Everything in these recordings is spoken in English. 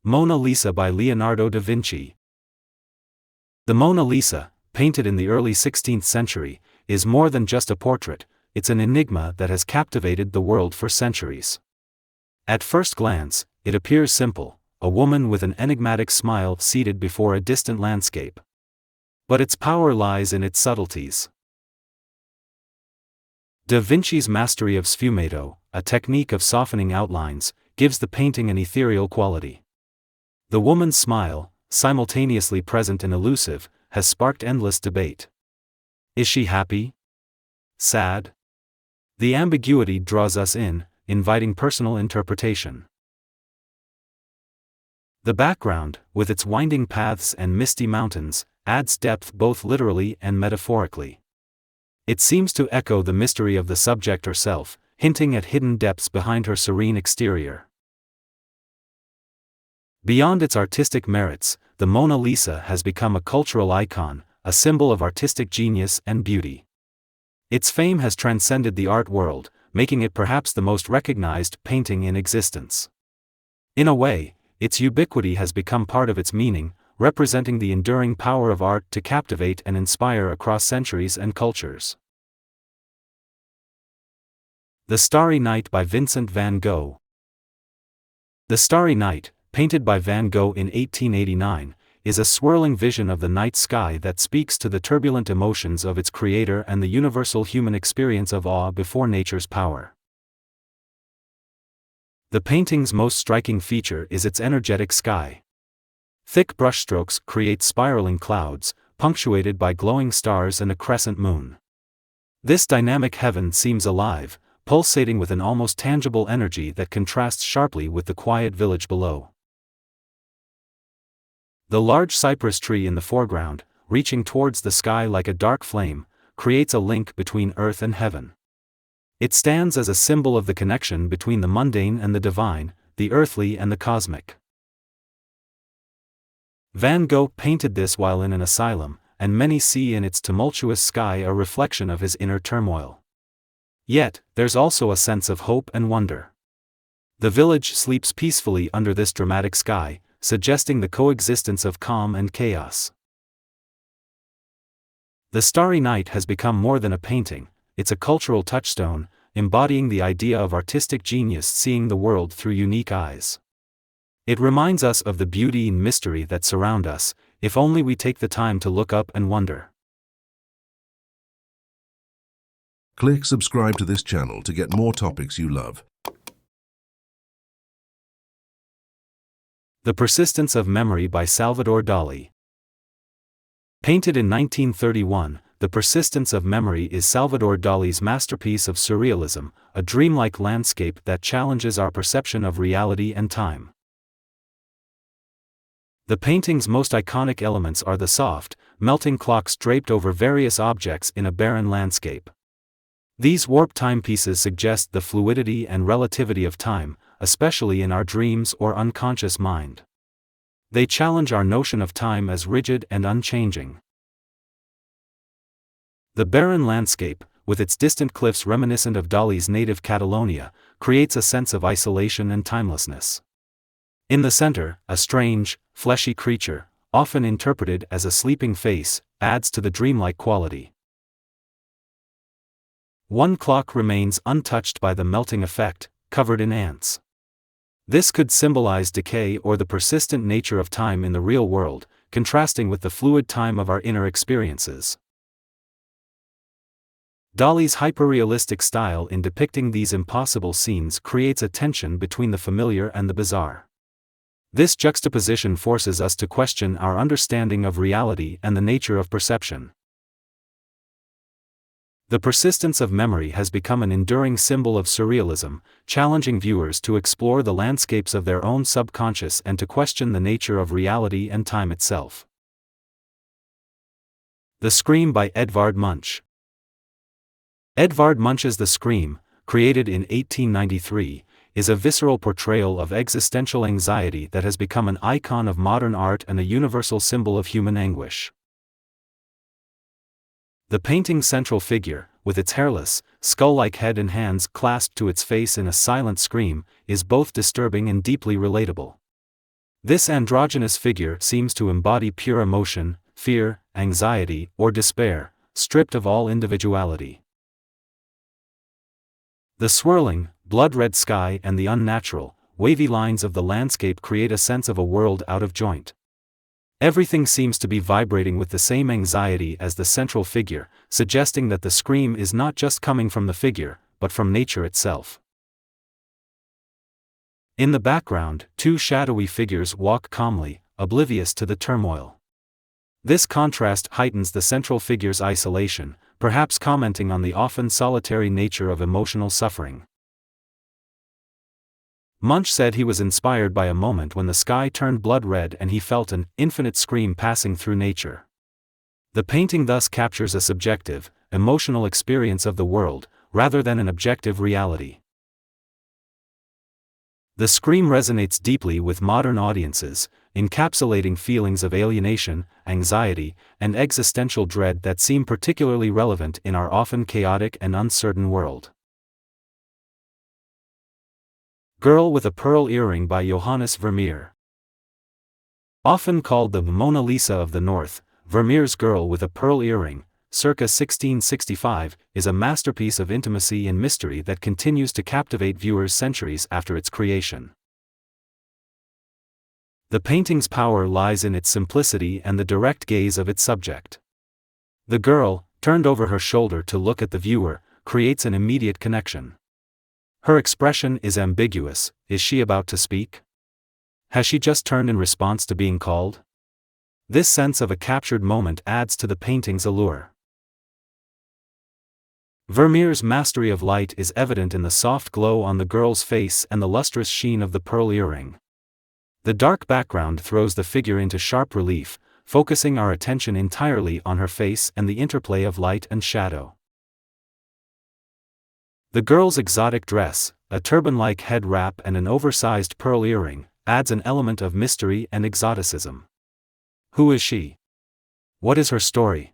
Mona Lisa by Leonardo da Vinci. The Mona Lisa, painted in the early 16th century, is more than just a portrait, it's an enigma that has captivated the world for centuries. At first glance, it appears simple, a woman with an enigmatic smile seated before a distant landscape. But its power lies in its subtleties. Da Vinci's mastery of sfumato, a technique of softening outlines, gives the painting an ethereal quality. The woman's smile, simultaneously present and elusive, has sparked endless debate. Is she happy? Sad? The ambiguity draws us in, inviting personal interpretation. The background, with its winding paths and misty mountains, adds depth both literally and metaphorically. It seems to echo the mystery of the subject herself, hinting at hidden depths behind her serene exterior. Beyond its artistic merits, the Mona Lisa has become a cultural icon, a symbol of artistic genius and beauty. Its fame has transcended the art world, making it perhaps the most recognized painting in existence. In a way, its ubiquity has become part of its meaning, representing the enduring power of art to captivate and inspire across centuries and cultures. The Starry Night by Vincent van Gogh. The Starry Night, painted by Van Gogh in 1889, is a swirling vision of the night sky that speaks to the turbulent emotions of its creator and the universal human experience of awe before nature's power. The painting's most striking feature is its energetic sky. Thick brushstrokes create spiraling clouds, punctuated by glowing stars and a crescent moon. This dynamic heaven seems alive, pulsating with an almost tangible energy that contrasts sharply with the quiet village below. The large cypress tree in the foreground, reaching towards the sky like a dark flame, creates a link between earth and heaven. It stands as a symbol of the connection between the mundane and the divine, the earthly and the cosmic. Van Gogh painted this while in an asylum, and many see in its tumultuous sky a reflection of his inner turmoil. Yet, there's also a sense of hope and wonder. The village sleeps peacefully under this dramatic sky, suggesting the coexistence of calm and chaos. The Starry Night has become more than a painting, it's a cultural touchstone, embodying the idea of artistic genius seeing the world through unique eyes. It reminds us of the beauty and mystery that surround us, if only we take the time to look up and wonder. Click subscribe to this channel to get more topics you love. The Persistence of Memory by Salvador Dalí. Painted in 1931, The Persistence of Memory is Salvador Dalí's masterpiece of surrealism, a dreamlike landscape that challenges our perception of reality and time. The painting's most iconic elements are the soft, melting clocks draped over various objects in a barren landscape. These warped timepieces suggest the fluidity and relativity of time, especially in our dreams or unconscious mind. They challenge our notion of time as rigid and unchanging. The barren landscape, with its distant cliffs reminiscent of Dalí's native Catalonia, creates a sense of isolation and timelessness. In the center, a strange, fleshy creature, often interpreted as a sleeping face, adds to the dreamlike quality. One clock remains untouched by the melting effect, covered in ants. This could symbolize decay or the persistent nature of time in the real world, contrasting with the fluid time of our inner experiences. Dalí's hyperrealistic style in depicting these impossible scenes creates a tension between the familiar and the bizarre. This juxtaposition forces us to question our understanding of reality and the nature of perception. The Persistence of Memory has become an enduring symbol of surrealism, challenging viewers to explore the landscapes of their own subconscious and to question the nature of reality and time itself. The Scream by Edvard Munch. Edvard Munch's The Scream, created in 1893, is a visceral portrayal of existential anxiety that has become an icon of modern art and a universal symbol of human anguish. The painting's central figure, with its hairless, skull-like head and hands clasped to its face in a silent scream, is both disturbing and deeply relatable. This androgynous figure seems to embody pure emotion, fear, anxiety, or despair, stripped of all individuality. The swirling, blood-red sky and the unnatural, wavy lines of the landscape create a sense of a world out of joint. Everything seems to be vibrating with the same anxiety as the central figure, suggesting that the scream is not just coming from the figure, but from nature itself. In the background, two shadowy figures walk calmly, oblivious to the turmoil. This contrast heightens the central figure's isolation, perhaps commenting on the often solitary nature of emotional suffering. Munch said he was inspired by a moment when the sky turned blood red and he felt an infinite scream passing through nature. The painting thus captures a subjective, emotional experience of the world, rather than an objective reality. The scream resonates deeply with modern audiences, encapsulating feelings of alienation, anxiety, and existential dread that seem particularly relevant in our often chaotic and uncertain world. Girl with a Pearl Earring by Johannes Vermeer. Often called the Mona Lisa of the North, Vermeer's Girl with a Pearl Earring, circa 1665, is a masterpiece of intimacy and mystery that continues to captivate viewers centuries after its creation. The painting's power lies in its simplicity and the direct gaze of its subject. The girl, turned over her shoulder to look at the viewer, creates an immediate connection. Her expression is ambiguous. Is she about to speak? Has she just turned in response to being called? This sense of a captured moment adds to the painting's allure. Vermeer's mastery of light is evident in the soft glow on the girl's face and the lustrous sheen of the pearl earring. The dark background throws the figure into sharp relief, focusing our attention entirely on her face and the interplay of light and shadow. The girl's exotic dress, a turban-like head wrap and an oversized pearl earring, adds an element of mystery and exoticism. Who is she? What is her story?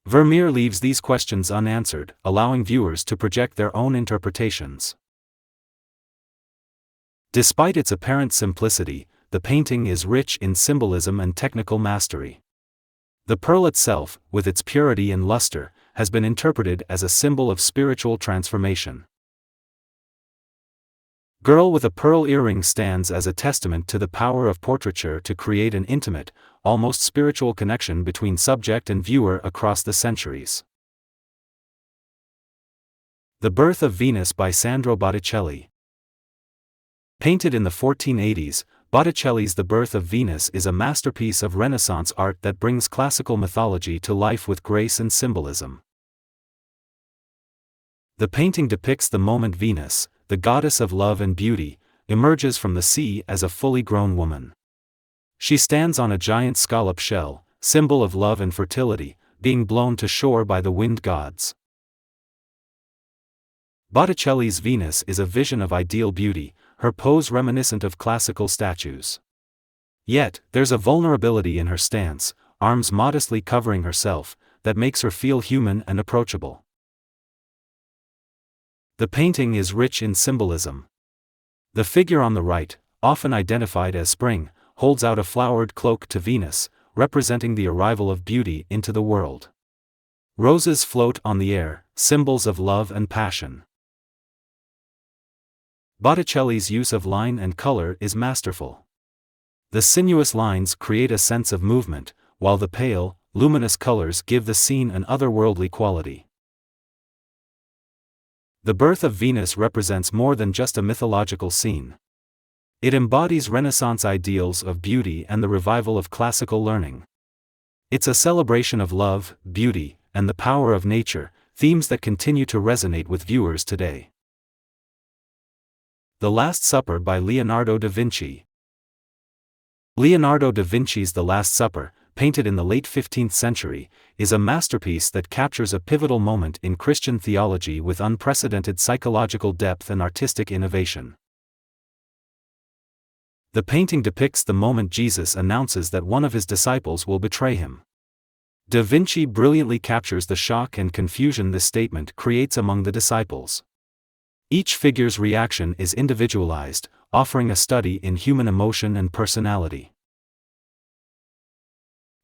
Vermeer leaves these questions unanswered, allowing viewers to project their own interpretations. Despite its apparent simplicity, the painting is rich in symbolism and technical mastery. The pearl itself, with its purity and luster, has been interpreted as a symbol of spiritual transformation. Girl with a Pearl Earring stands as a testament to the power of portraiture to create an intimate, almost spiritual connection between subject and viewer across the centuries. The Birth of Venus by Sandro Botticelli. Painted in the 1480s, Botticelli's The Birth of Venus is a masterpiece of Renaissance art that brings classical mythology to life with grace and symbolism. The painting depicts the moment Venus, the goddess of love and beauty, emerges from the sea as a fully grown woman. She stands on a giant scallop shell, symbol of love and fertility, being blown to shore by the wind gods. Botticelli's Venus is a vision of ideal beauty, her pose reminiscent of classical statues. Yet, there's a vulnerability in her stance, arms modestly covering herself, that makes her feel human and approachable. The painting is rich in symbolism. The figure on the right, often identified as Spring, holds out a flowered cloak to Venus, representing the arrival of beauty into the world. Roses float on the air, symbols of love and passion. Botticelli's use of line and color is masterful. The sinuous lines create a sense of movement, while the pale, luminous colors give the scene an otherworldly quality. The Birth of Venus represents more than just a mythological scene. It embodies Renaissance ideals of beauty and the revival of classical learning. It's a celebration of love, beauty, and the power of nature, themes that continue to resonate with viewers today. The Last Supper by Leonardo da Vinci. Leonardo da Vinci's The Last Supper, painted in the late 15th century, is a masterpiece that captures a pivotal moment in Christian theology with unprecedented psychological depth and artistic innovation. The painting depicts the moment Jesus announces that one of his disciples will betray him. Da Vinci brilliantly captures the shock and confusion this statement creates among the disciples. Each figure's reaction is individualized, offering a study in human emotion and personality.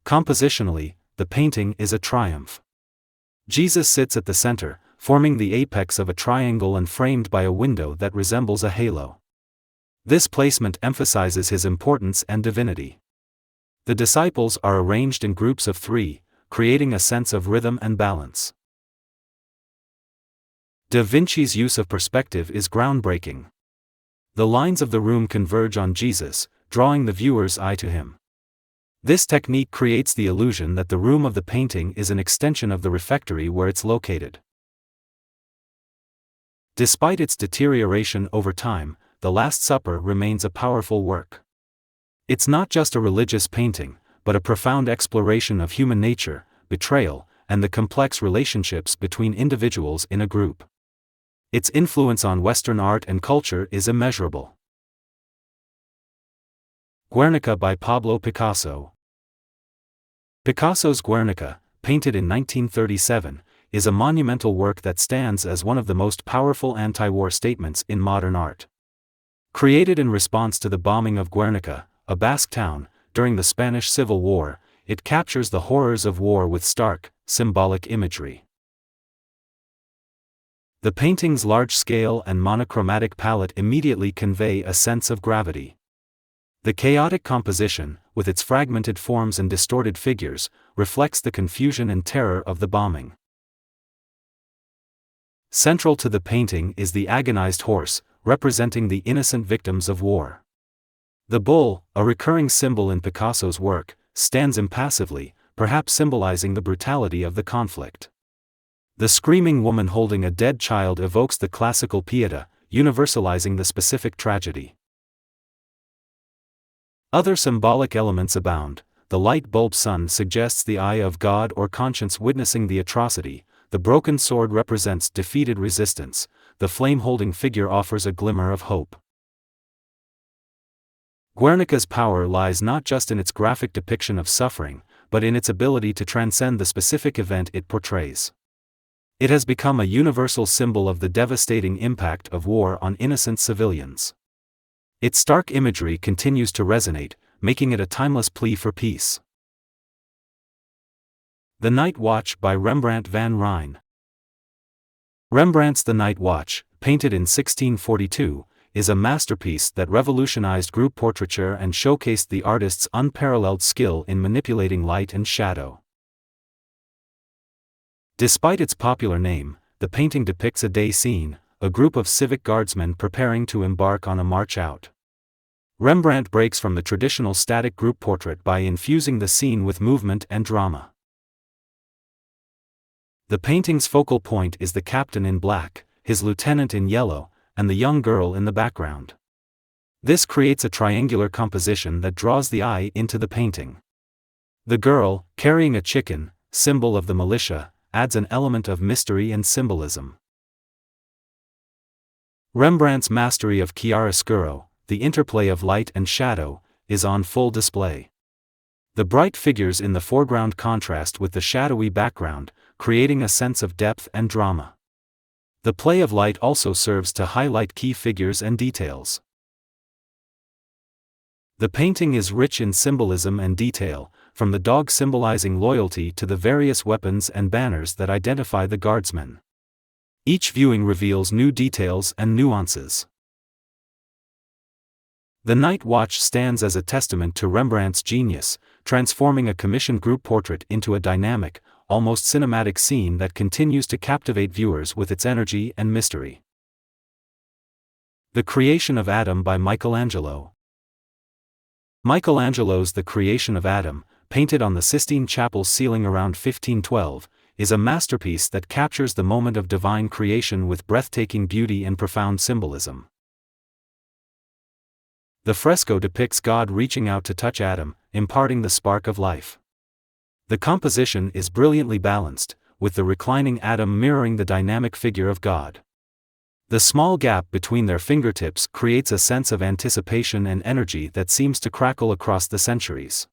Compositionally, the painting is a triumph. Jesus sits at the center, forming the apex of a triangle and framed by a window that resembles a halo. This placement emphasizes his importance and divinity. The disciples are arranged in groups of 3, creating a sense of rhythm and balance. Da Vinci's use of perspective is groundbreaking. The lines of the room converge on Jesus, drawing the viewer's eye to him. This technique creates the illusion that the room of the painting is an extension of the refectory where it's located. Despite its deterioration over time, The Last Supper remains a powerful work. It's not just a religious painting, but a profound exploration of human nature, betrayal, and the complex relationships between individuals in a group. Its influence on Western art and culture is immeasurable. Guernica by Pablo Picasso. Picasso's Guernica, painted in 1937, is a monumental work that stands as one of the most powerful anti-war statements in modern art. Created in response to the bombing of Guernica, a Basque town, during the Spanish Civil War, it captures the horrors of war with stark, symbolic imagery. The painting's large-scale and monochromatic palette immediately convey a sense of gravity. The chaotic composition, with its fragmented forms and distorted figures, reflects the confusion and terror of the bombing. Central to the painting is the agonized horse, representing the innocent victims of war. The bull, a recurring symbol in Picasso's work, stands impassively, perhaps symbolizing the brutality of the conflict. The screaming woman holding a dead child evokes the classical pietà, universalizing the specific tragedy. Other symbolic elements abound. The light bulb sun suggests the eye of God or conscience witnessing the atrocity, the broken sword represents defeated resistance, the flame-holding figure offers a glimmer of hope. Guernica's power lies not just in its graphic depiction of suffering, but in its ability to transcend the specific event it portrays. It has become a universal symbol of the devastating impact of war on innocent civilians. Its stark imagery continues to resonate, making it a timeless plea for peace. The Night Watch by Rembrandt van Rijn. Rembrandt's The Night Watch, painted in 1642, is a masterpiece that revolutionized group portraiture and showcased the artist's unparalleled skill in manipulating light and shadow. Despite its popular name, the painting depicts a day scene, a group of civic guardsmen preparing to embark on a march out. Rembrandt breaks from the traditional static group portrait by infusing the scene with movement and drama. The painting's focal point is the captain in black, his lieutenant in yellow, and the young girl in the background. This creates a triangular composition that draws the eye into the painting. The girl, carrying a chicken, symbol of the militia, adds an element of mystery and symbolism. Rembrandt's mastery of chiaroscuro, the interplay of light and shadow, is on full display. The bright figures in the foreground contrast with the shadowy background, creating a sense of depth and drama. The play of light also serves to highlight key figures and details. The painting is rich in symbolism and detail, from the dog symbolizing loyalty to the various weapons and banners that identify the guardsmen. Each viewing reveals new details and nuances. The Night Watch stands as a testament to Rembrandt's genius, transforming a commissioned group portrait into a dynamic, almost cinematic scene that continues to captivate viewers with its energy and mystery. The Creation of Adam by Michelangelo. Michelangelo's The Creation of Adam, painted on the Sistine Chapel ceiling around 1512, is a masterpiece that captures the moment of divine creation with breathtaking beauty and profound symbolism. The fresco depicts God reaching out to touch Adam, imparting the spark of life. The composition is brilliantly balanced, with the reclining Adam mirroring the dynamic figure of God. The small gap between their fingertips creates a sense of anticipation and energy that seems to crackle across the centuries.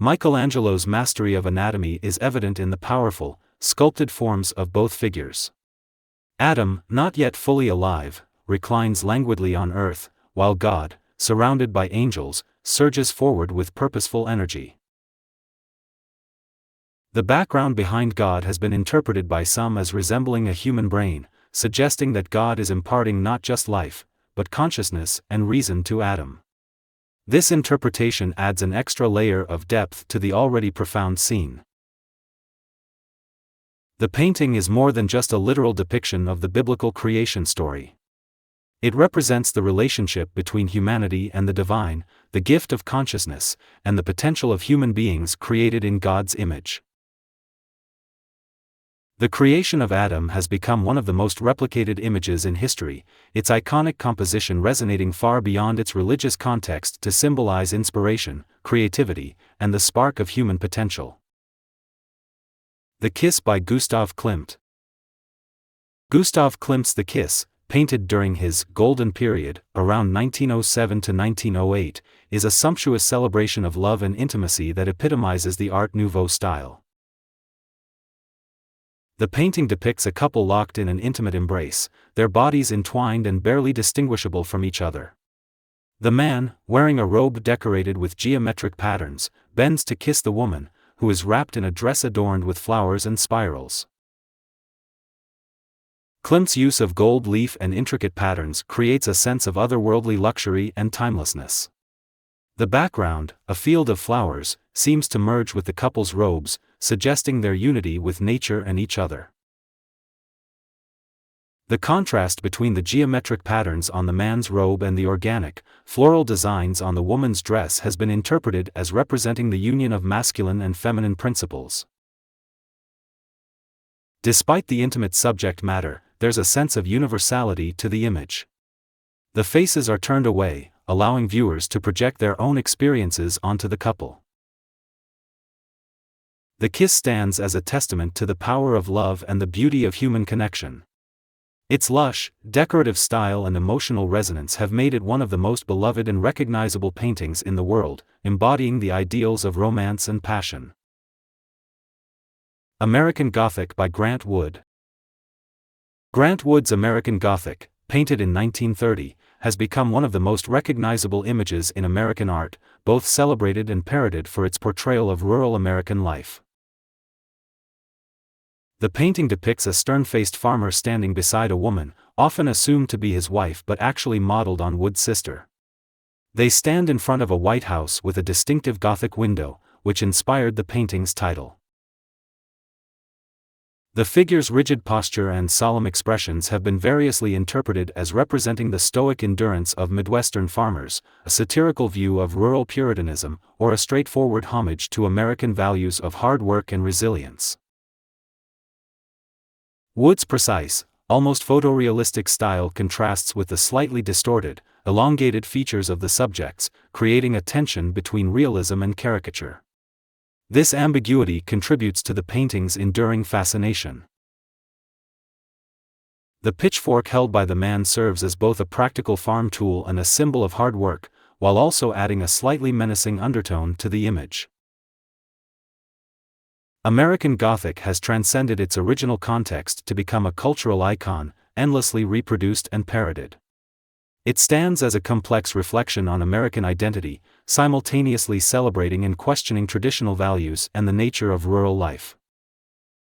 Michelangelo's mastery of anatomy is evident in the powerful, sculpted forms of both figures. Adam, not yet fully alive, reclines languidly on earth, while God, surrounded by angels, surges forward with purposeful energy. The background behind God has been interpreted by some as resembling a human brain, suggesting that God is imparting not just life, but consciousness and reason to Adam. This interpretation adds an extra layer of depth to the already profound scene. The painting is more than just a literal depiction of the biblical creation story. It represents the relationship between humanity and the divine, the gift of consciousness, and the potential of human beings created in God's image. The creation of Adam has become one of the most replicated images in history, its iconic composition resonating far beyond its religious context to symbolize inspiration, creativity, and the spark of human potential. The Kiss by Gustav Klimt. Gustav Klimt's The Kiss, painted during his golden period, around 1907 to 1908, is a sumptuous celebration of love and intimacy that epitomizes the Art Nouveau style. The painting depicts a couple locked in an intimate embrace, their bodies entwined and barely distinguishable from each other. The man, wearing a robe decorated with geometric patterns, bends to kiss the woman, who is wrapped in a dress adorned with flowers and spirals. Klimt's use of gold leaf and intricate patterns creates a sense of otherworldly luxury and timelessness. The background, a field of flowers, seems to merge with the couple's robes, suggesting their unity with nature and each other. The contrast between the geometric patterns on the man's robe and the organic, floral designs on the woman's dress has been interpreted as representing the union of masculine and feminine principles. Despite the intimate subject matter, there's a sense of universality to the image. The faces are turned away, allowing viewers to project their own experiences onto the couple. The kiss stands as a testament to the power of love and the beauty of human connection. Its lush, decorative style and emotional resonance have made it one of the most beloved and recognizable paintings in the world, embodying the ideals of romance and passion. American Gothic by Grant Wood. Grant Wood's American Gothic, painted in 1930, has become one of the most recognizable images in American art, both celebrated and parodied for its portrayal of rural American life. The painting depicts a stern-faced farmer standing beside a woman, often assumed to be his wife but actually modeled on Wood's sister. They stand in front of a white house with a distinctive Gothic window, which inspired the painting's title. The figure's rigid posture and solemn expressions have been variously interpreted as representing the stoic endurance of Midwestern farmers, a satirical view of rural Puritanism, or a straightforward homage to American values of hard work and resilience. Wood's precise, almost photorealistic style contrasts with the slightly distorted, elongated features of the subjects, creating a tension between realism and caricature. This ambiguity contributes to the painting's enduring fascination. The pitchfork held by the man serves as both a practical farm tool and a symbol of hard work, while also adding a slightly menacing undertone to the image. American Gothic has transcended its original context to become a cultural icon, endlessly reproduced and parodied. It stands as a complex reflection on American identity, simultaneously celebrating and questioning traditional values and the nature of rural life.